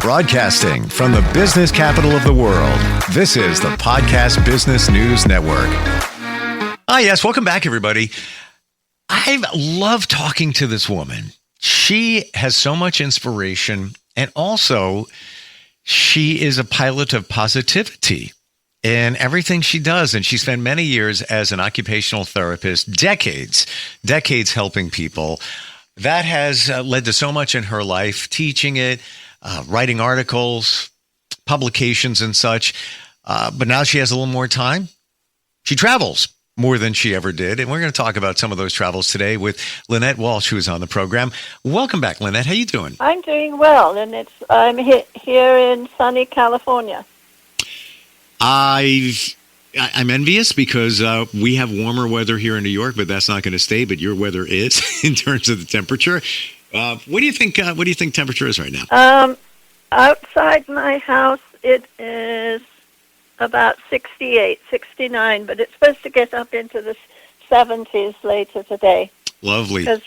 Broadcasting from the business capital of the world, this is the Podcast Business News Network. Yes, welcome back, everybody. I love talking to this woman. She has so much inspiration, and also she is a pilot of positivity in everything she does. And she spent many years as an occupational therapist, decades helping people. That has led to so much in her life, teaching it, writing articles, publications and such. But now she has a little more time. She travels more than she ever did. And we're going to talk about some of those travels today with Lynette Walsh, who is on the program. Welcome back, Lynette. How you doing? I'm doing well, and I'm here in sunny California. I'm envious because we have warmer weather here in New York, but that's not going to stay. But your weather is in terms of the temperature. What do you think? What do you think temperature is right now? Outside my house, it is about 68, 69, but it's supposed to get up into the 70s later today. Lovely. Because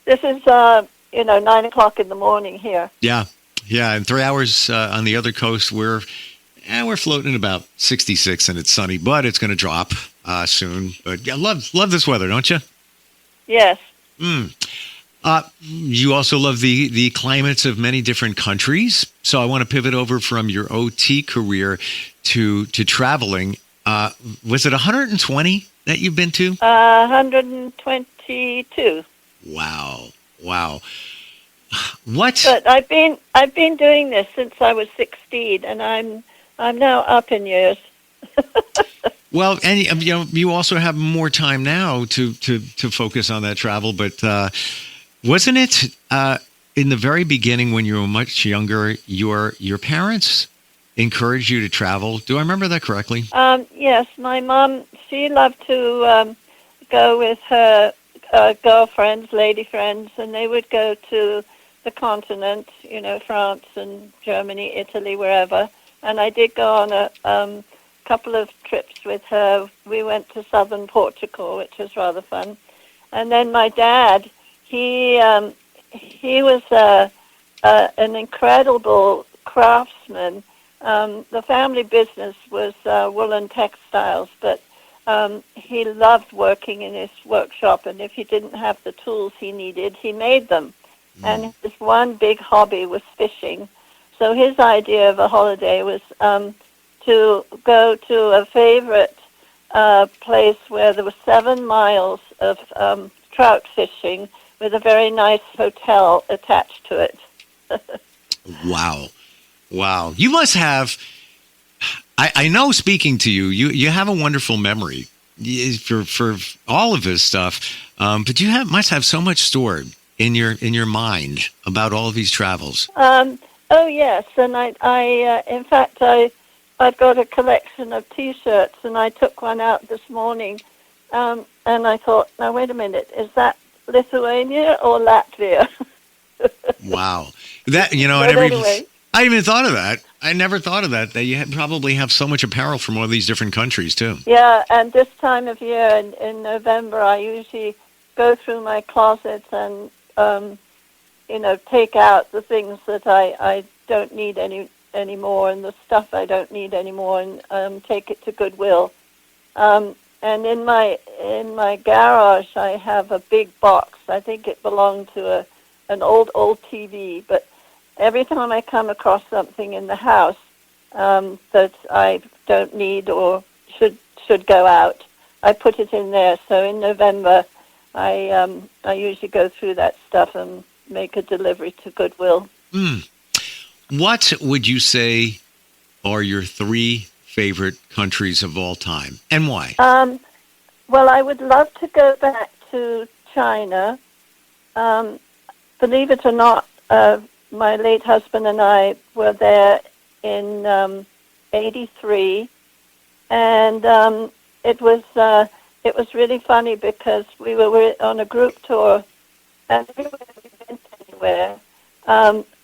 this is 9 o'clock in the morning here. Yeah. And 3 hours on the other coast, we're floating about 66, and it's sunny, but it's going to drop soon. But yeah, love this weather, don't you? Yes. You also love the climates of many different countries. So I want to pivot over from your OT career to traveling. Was it 120 that you've been to? 122. Wow. What? But I've been doing this since I was 16, and I'm now up in years. Well, and you also have more time now to focus on that travel, but wasn't it in the very beginning when you were much younger, your parents encouraged you to travel? Do I remember that correctly? Yes, my mom, she loved to go with her girlfriends, lady friends, and they would go to the continent, France and Germany, Italy, wherever. And I did go on a couple of trips with her. We went to southern Portugal, which was rather fun. And then my dad, he was an incredible craftsman. The family business was woolen textiles, but he loved working in his workshop, and if he didn't have the tools he needed, he made them. And his one big hobby was fishing. So his idea of a holiday was to go to a favorite place where there were 7 miles of trout fishing with a very nice hotel attached to it. Wow. You must have, I know speaking to you have a wonderful memory for all of this stuff, but you must have so much stored in your mind about all of these travels. Oh yes, and I in fact I've got a collection of T-shirts, and I took one out this morning, and I thought, now wait a minute, is that Lithuania or Latvia? Wow, that I even thought of that. I never thought of that. That you probably have so much apparel from all these different countries too. Yeah, and this time of year in November, I usually go through my closets and take out the things that I don't need anymore, and the stuff I don't need anymore, and take it to Goodwill. And in my garage, I have a big box. I think it belonged to an old TV, but every time I come across something in the house that I don't need or should go out, I put it in there. So in November, I usually go through that stuff and make a delivery to Goodwill. What would you say are your 3 favorite countries of all time, and why? Well, I would love to go back to China. Believe it or not, my late husband and I were there in 83, and it was really funny because we were on a group tour, and everywhere we went anywhere,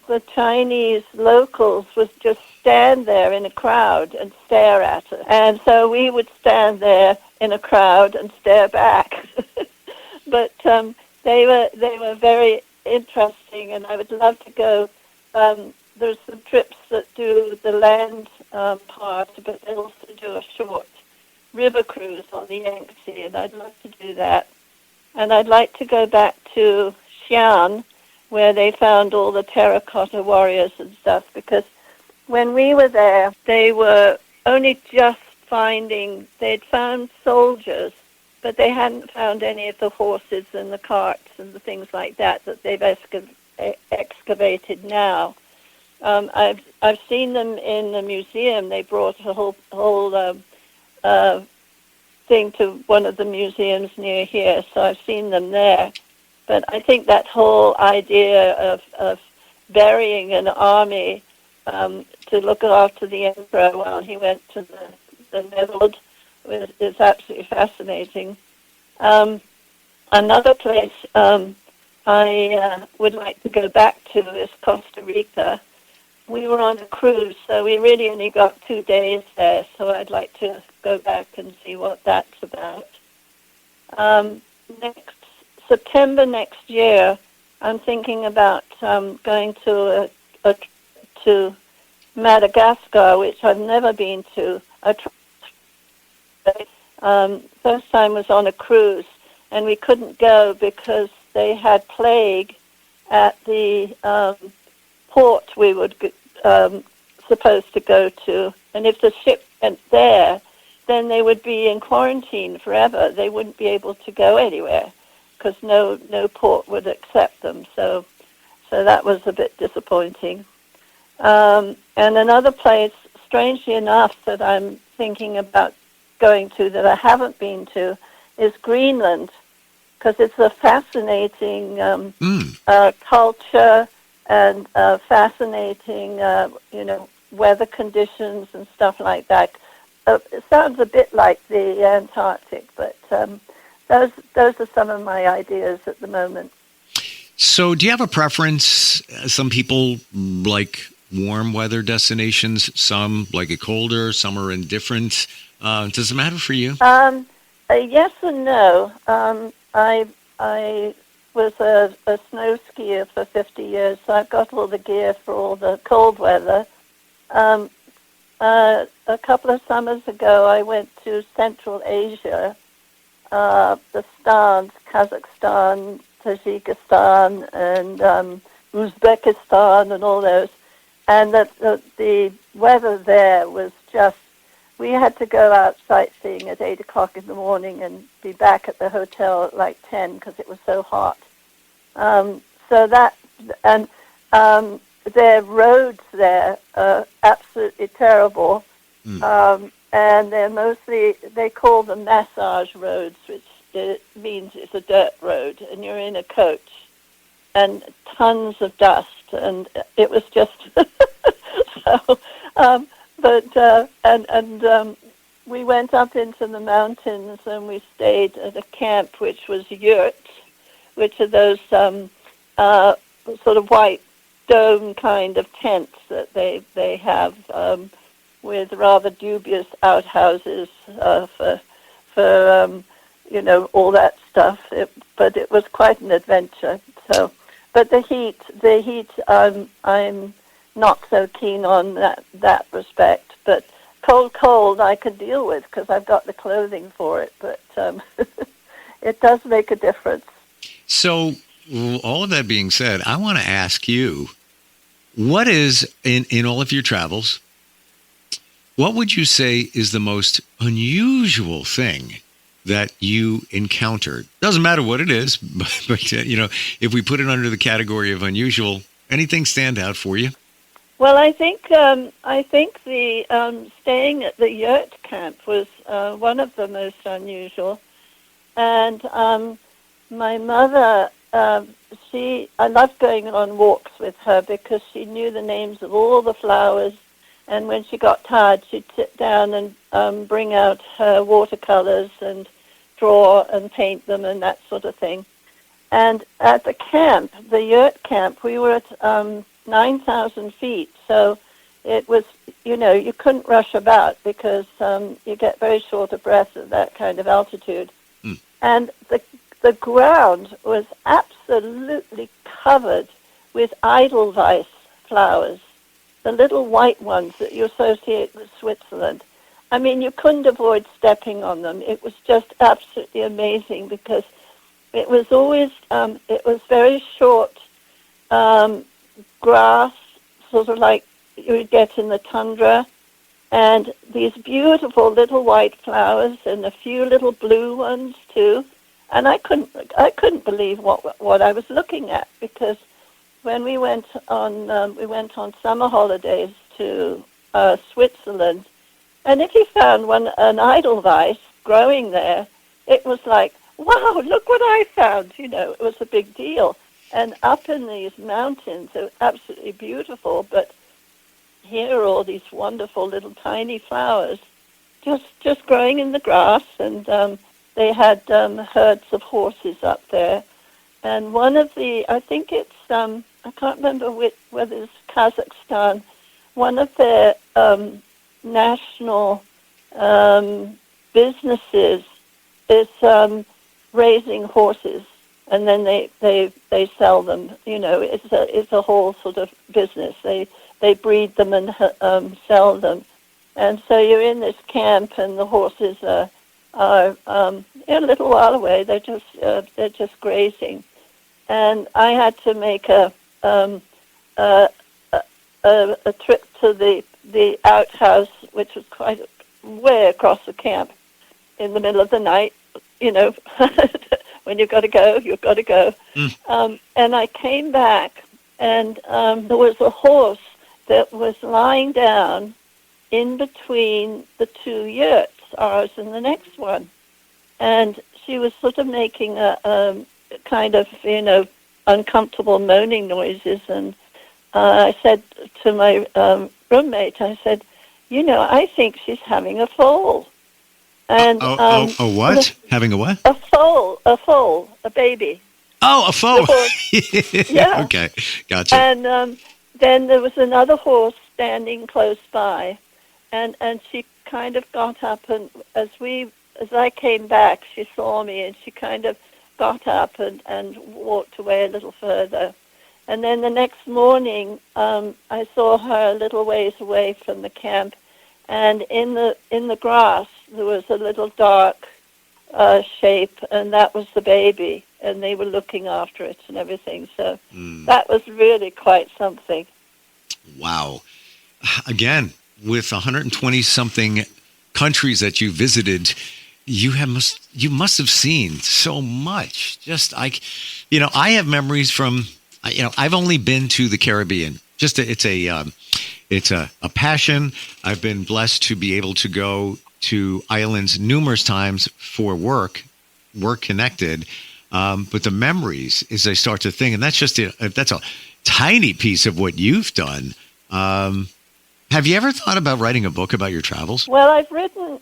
the Chinese locals would just stand there in a crowd and stare at us. And so we would stand there in a crowd and stare back. But they were very interesting, and I would love to go there's some trips that do the land part, but they also do a short river cruise on the Yangtze, and I'd love to do that. And I'd like to go back to Xi'an, where they found all the terracotta warriors and stuff, because when we were there, they were only just they'd found soldiers, but they hadn't found any of the horses and the carts and the things like that they've excavated now. I've seen them in the museum. They brought a whole thing to one of the museums near here, so I've seen them there. But I think that whole idea of burying an army to look after the emperor while he went to the Netherlands is absolutely fascinating. Another place I would like to go back to is Costa Rica. We were on a cruise, so we really only got 2 days there, so I'd like to go back and see what that's about. September next year, I'm thinking about going to Madagascar, which I've never been to. First time was on a cruise, and we couldn't go because they had plague at the port we would supposed to go to, and if the ship went there, then they would be in quarantine forever. They wouldn't be able to go anywhere because no port would accept them. So that was a bit disappointing. And another place, strangely enough, that I'm thinking about going to that I haven't been to is Greenland, because it's a fascinating culture and fascinating, weather conditions and stuff like that. It sounds a bit like the Antarctic, but those are some of my ideas at the moment. So do you have a preference? Some people like warm weather destinations, some like it colder, some are indifferent. Does it matter for you? Yes and no. I was a snow skier for 50 years, so I've got all the gear for all the cold weather. A couple of summers ago, I went to Central Asia, the stans, Kazakhstan, Tajikistan, and Uzbekistan, and all those. And the weather there was just, we had to go out sightseeing at 8 o'clock in the morning and be back at the hotel at like 10 because it was so hot. Their roads there are absolutely terrible. And they're mostly, they call them massage roads, which means it's a dirt road, and you're in a coach, and tons of dust, and it was just, we went up into the mountains, and we stayed at a camp, which was yurts, which are those sort of white dome kind of tents that they have, with rather dubious outhouses for all that stuff. But it was quite an adventure. So, but the heat, I'm not so keen on that respect. But cold, I could deal with because I've got the clothing for it. But it does make a difference. So, all of that being said, I want to ask you, what is in all of your travels? What would you say is the most unusual thing that you encountered? Doesn't matter what it is, but if we put it under the category of unusual, anything stand out for you? Well, I think the staying at the yurt camp was one of the most unusual, and my mother. I loved going on walks with her because she knew the names of all the flowers. And when she got tired, she'd sit down and bring out her watercolors and draw and paint them and that sort of thing. And at the camp, the yurt camp, we were at 9,000 feet. So it was, you couldn't rush about because you get very short of breath at that kind of altitude. And the ground was absolutely covered with edelweiss flowers. the little white ones that you associate with Switzerland. I mean, you couldn't avoid stepping on them. It was just absolutely amazing because it was always, it was very short grass, sort of like you would get in the tundra, and these beautiful little white flowers and a few little blue ones too. And I couldn't believe what I was looking at, because when we went on summer holidays to Switzerland, and if you found an edelweiss growing there, it was like, wow, look what I found. You know, it was a big deal. And up in these mountains, it was absolutely beautiful. But here are all these wonderful little tiny flowers, just growing in the grass. And they had herds of horses up there. And one of the, I think it's, I can't remember whether it's Kazakhstan, one of their national businesses is raising horses, and then they sell them. You know, it's a whole sort of business. They breed them and sell them, and so you're in this camp, and the horses are a little while away. They're just grazing, and I had to make a trip to the outhouse, which was quite way across the camp, in the middle of the night. You know, when you've got to go, you've got to go. And I came back, and there was a horse that was lying down in between the two yurts, ours and the next one. And she was sort of making a kind of, you know, uncomfortable moaning noises. And I said to my roommate, I said, you know, I think she's having a foal. And a what? Having a what? A foal, a baby. Oh, a foal. Yeah. Okay, gotcha. And then there was another horse standing close by, and she kind of got up, and as I came back, she saw me, and she kind of got up and walked away a little further. And then the next morning, I saw her a little ways away from the camp, and in the grass there was a little dark shape, and that was the baby, and they were looking after it and everything. So that was really quite something. Wow. Again, with 120 something countries that you visited, you must have seen so much. Just I have memories from, I've only been to the Caribbean. It's a passion. I've been blessed to be able to go to islands numerous times for work connected. But the memories, as I start to think, and that's a tiny piece of what you've done. Have you ever thought about writing a book about your travels? Well, I've written,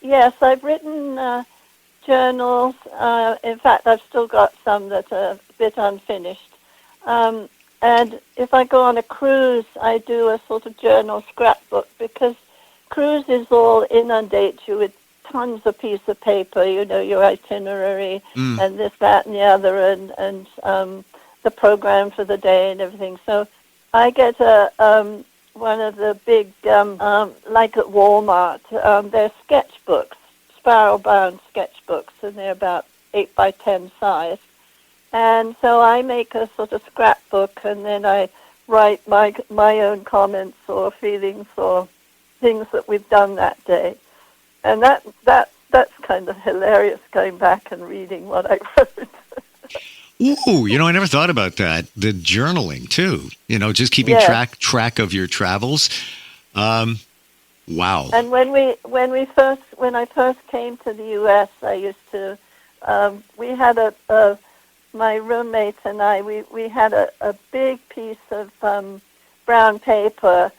yes, I've written journals. In fact, I've still got some that are a bit unfinished. And if I go on a cruise, I do a sort of journal scrapbook, because cruises all inundate you with tons of piece of paper, you know, your itinerary and this, that, and the other, and the program for the day and everything. So I get one of the big, like at Walmart, they're sketchbooks, spiral-bound sketchbooks, and they're about 8 by 10 size. And so I make a sort of scrapbook, and then I write my own comments or feelings or things that we've done that day. And that's kind of hilarious, going back and reading what I wrote. Ooh, I never thought about that. The journaling too. Just keeping track of your travels. Wow. And when I first came to the U.S., I used to. We had my roommate and I. We had a big piece of brown paper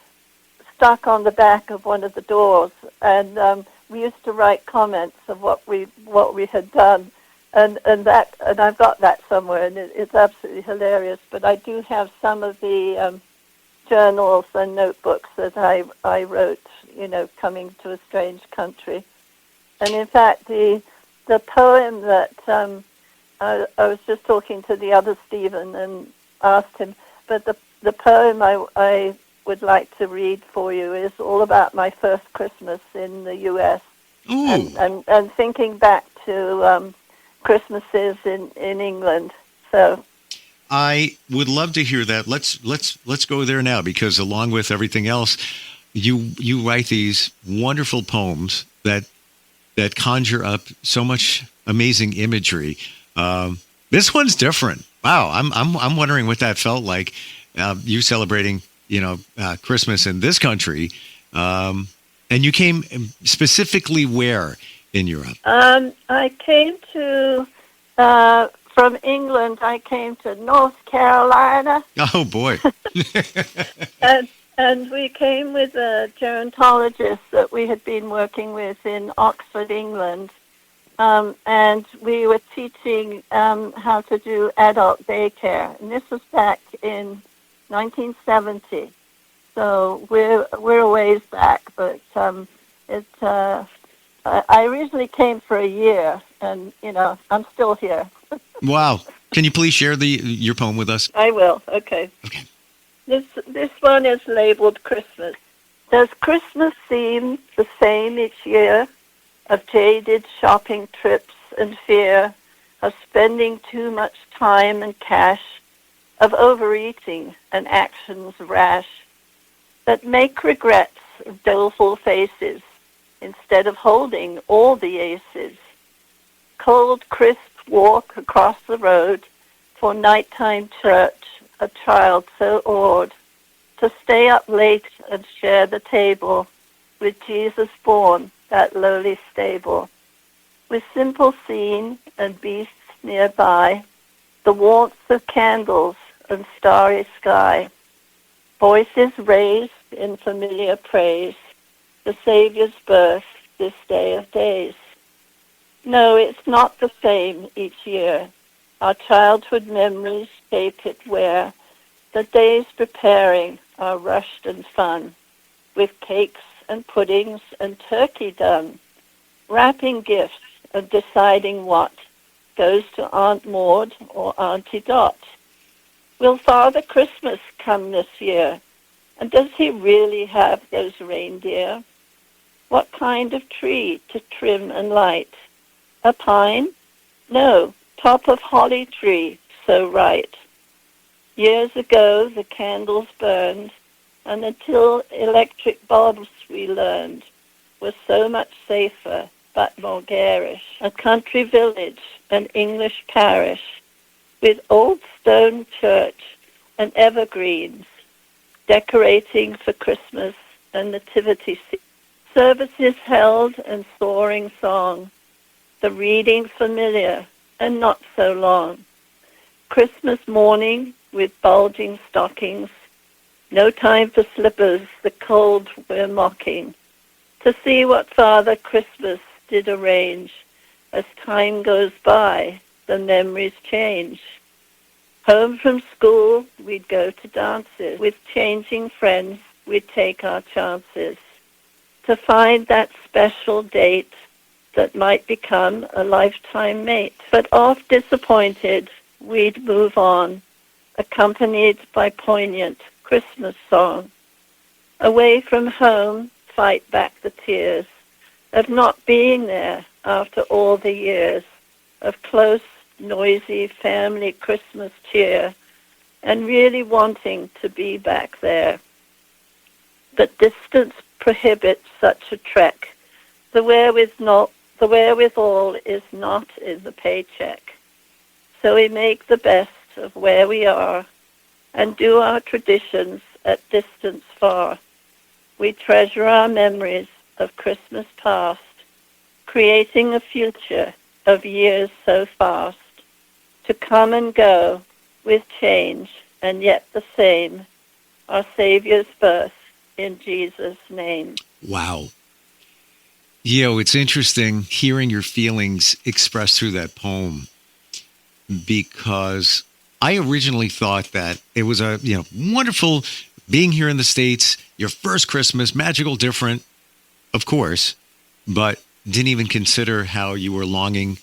stuck on the back of one of the doors, and we used to write comments of what we had done, and I've got that somewhere, and it's absolutely hilarious. But I do have some of the journals and notebooks that I wrote, coming to a strange country. And in fact, the poem that I was just talking to the other Stephen and asked him, but the poem I would like to read for you is all about my first Christmas in the U.S. Ooh. and thinking back to Christmases in England. So I would love to hear that. Let's go there now, because along with everything else, you write these wonderful poems that conjure up so much amazing imagery. This one's different. Wow, I'm wondering what that felt like. You celebrating, Christmas in this country, and you came specifically where in Europe? I came to from England. I came to North Carolina. Oh boy! And we came with a gerontologist that we had been working with in Oxford, England. And we were teaching how to do adult daycare. And this was back in 1970. So we're a ways back. But I originally came for a year, and, I'm still here. Wow. Can you please share your poem with us? I will. Okay. Okay. This one is labeled Christmas. Does Christmas seem the same each year? Of jaded shopping trips and fear, of spending too much time and cash, of overeating and actions rash, that make regrets of doleful faces, instead of holding all the aces. Cold, crisp walk across the road for nighttime church, a child so awed, to stay up late and share the table with Jesus born, that lowly stable. With simple scene and beasts nearby, the warmth of candles and starry sky, voices raised in familiar praise, the Savior's birth this day of days. No, it's not the same each year. Our childhood memories shape it where the days preparing are rushed and fun, with cakes and puddings and turkey done, wrapping gifts and deciding what goes to Aunt Maud or Auntie Dot. Will Father Christmas come this year? And does he really have those reindeer? What kind of tree to trim and light? A pine? No, top of holly tree, so right. Years ago the candles burned, and until electric bulbs we learned were so much safer but more garish. A country village, an English parish, with old stone church and evergreens, decorating for Christmas and nativity scene. Services held and soaring song, the reading familiar and not so long. Christmas morning with bulging stockings, no time for slippers, the cold we're mocking, to see what Father Christmas did arrange. As time goes by, the memories change. Home from school, we'd go to dances. With changing friends, we'd take our chances to find that special date that might become a lifetime mate. But oft disappointed, we'd move on, accompanied by poignant Christmas song. Away from home, fight back the tears of not being there after all the years of close, noisy family Christmas cheer, and really wanting to be back there. But distance prohibits such a trek. The wherewithal is not in the paycheck. So we make the best of where we are and do our traditions at distance far. We treasure our memories of Christmas past, creating a future of years so fast, to come and go with change and yet the same, our Savior's birth in Jesus' name. Wow. It's interesting hearing your feelings expressed through that poem, because I originally thought that it was a wonderful being here in the States, your first Christmas, magical, different, of course, but didn't even consider how you were longing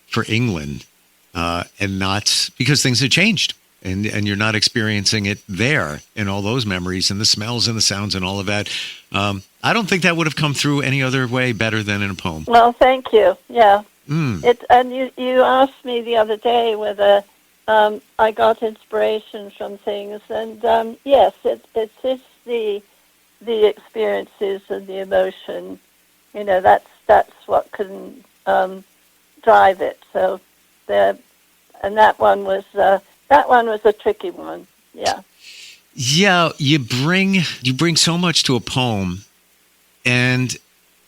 for England, and not because things had changed. and you're not experiencing it there and all those memories and the smells and the sounds and all of that. I don't think that would have come through any other way better than in a poem. Well, thank you. Yeah. And you asked me the other day whether I got inspiration from things, and yes, it is the experiences and the emotion. You know, that's what can drive it. So that one was a tricky one. Yeah. Yeah, you bring so much to a poem, and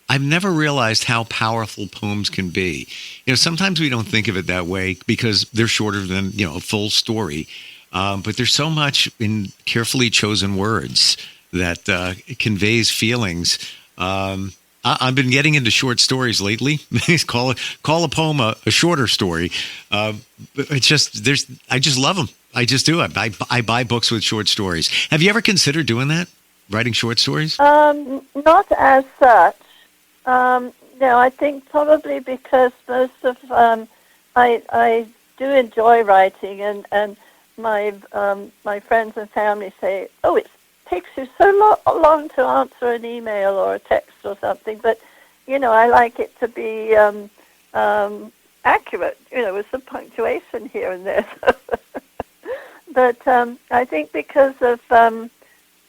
I've never realized how powerful poems can be. You know, sometimes we don't think of it that way because they're shorter than, you know, a full story. But there's so much in carefully chosen words that conveys feelings. I've been getting into short stories lately. call a poem a shorter story. It's just I just love them. I just do. I buy books with short stories. Have you ever considered doing that? Writing short stories? Not as such. No, I think probably because most of I do enjoy writing, and my friends and family say, "Oh, it takes you so long to answer an email or a text or something." But you know, I like it to be accurate. You know, with some punctuation here and there. But I think because of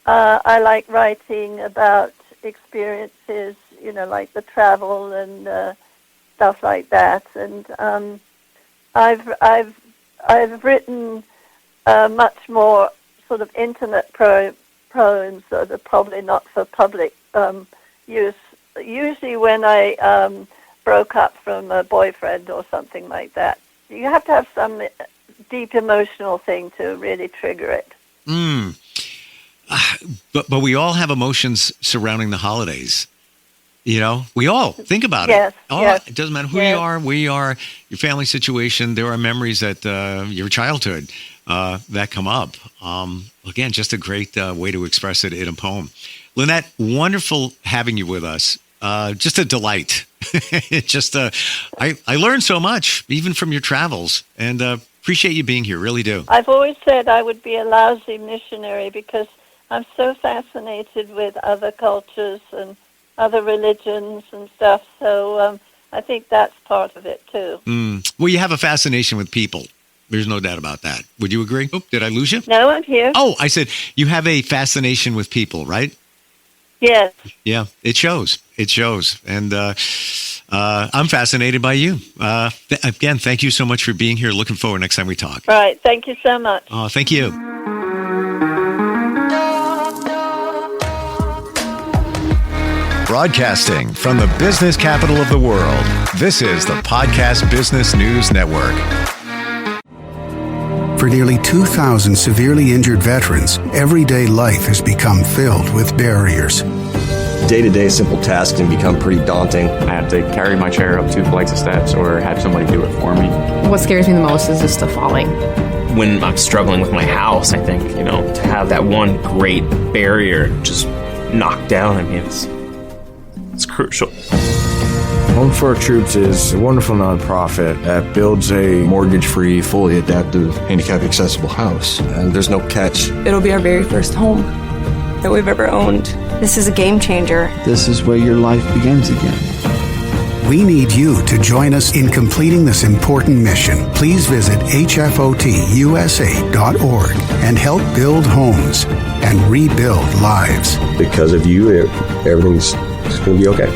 I like writing about experiences, you know, like the travel and stuff like that. And I've written much more sort of intimate poems that are probably not for public use. Usually when I broke up from a boyfriend or something like that, you have to have some deep emotional thing to really trigger it. But we all have emotions surrounding the holidays. You know, we all think about it. Yes. It doesn't matter who you are, where you are, your family situation. There are memories that your childhood that come up. Again, just a great way to express it in a poem. Lynette, wonderful having you with us. Just a delight. I learned so much, even from your travels, and appreciate you being here. Really do. I've always said I would be a lousy missionary because I'm so fascinated with other cultures and other religions and stuff. So I think that's part of it too. Well, you have a fascination with people. There's no doubt about that. Would you agree? Oh, did I lose you? No, I'm here. Oh, I said you have a fascination with people, right? Yes. Yeah, it shows. It shows. And I'm fascinated by you. Again, thank you so much for being here. Looking forward next time we talk. Right. Thank you so much. Oh, thank you. Broadcasting from the business capital of the world, this is the Podcast Business News Network. For nearly 2,000 severely injured veterans, everyday life has become filled with barriers. Day-to-day simple tasks can become pretty daunting. I have to carry my chair up 2 flights of steps or have somebody do it for me. What scares me the most is just the falling. When I'm struggling with my house, I think, you know, to have that one great barrier just knocked down, I mean, it's crucial. Home for Our Troops is a wonderful nonprofit that builds a mortgage-free, fully adaptive, handicap-accessible house. And there's no catch. It'll be our very first home that we've ever owned. This is a game changer. This is where your life begins again. We need you to join us in completing this important mission. Please visit hfotusa.org and help build homes and rebuild lives. Because of you, everything's going to be okay.